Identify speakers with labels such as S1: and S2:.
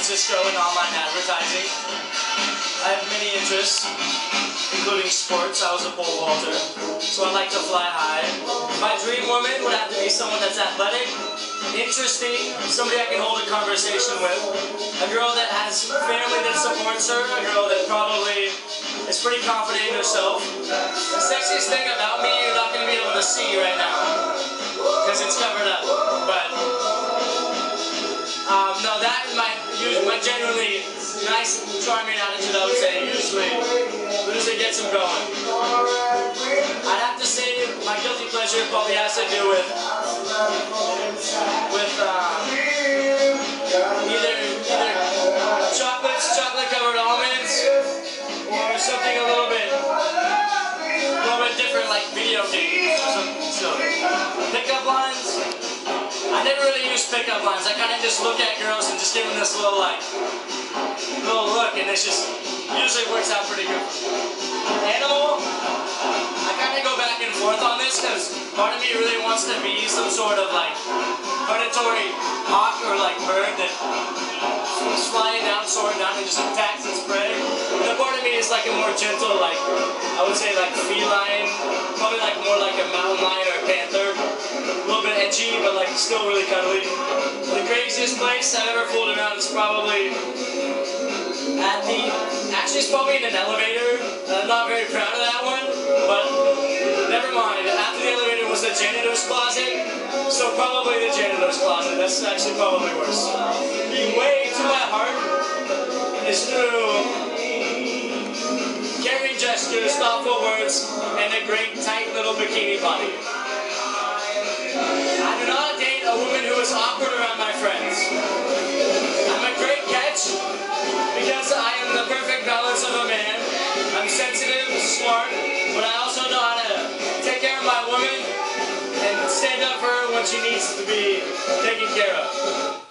S1: Francisco in online advertising. I have many interests, including sports. I was a pole vaulter, so I like to fly high. My dream woman would have to be someone that's athletic, interesting, somebody I can hold a conversation with, a girl that has family that supports her, a girl that probably is pretty confident in herself. The sexiest thing about me you're not going to be able to see right now, because it's covered up, but no, that is my genuinely nice, charming attitude, I would say, usually gets them going. I'd have to say my guilty pleasure probably has to do with either chocolate-covered almonds, or something a little bit different, like video games or something silly. Pickup lines. I never really use pickup lines. I kind of just look at girls and just give them this little look, and it just usually works out pretty good. Animal. I kind of go back and forth on this because part of me really wants to be some sort of like predatory hawk or like bird that is flying down, soaring down, and just attacks its prey. And the part of me is like a more gentle, like I would say like feline, probably like more like a mountain lion or a panther. A little bit edgy, but like still really cuddly. The craziest place I've ever fooled around is probably actually it's probably in an elevator. I'm not very proud of that one, but never mind. After the elevator was the janitor's closet, so probably the janitor's closet. That's actually probably worse. The way to my heart is through caring gestures, thoughtful words, and a great tight little bikini body. I do not date a woman who is awkward around my friends. I'm a great catch because I am the perfect balance of a man. I'm sensitive, smart, but I also know how to take care of my woman and stand up for her when she needs to be taken care of.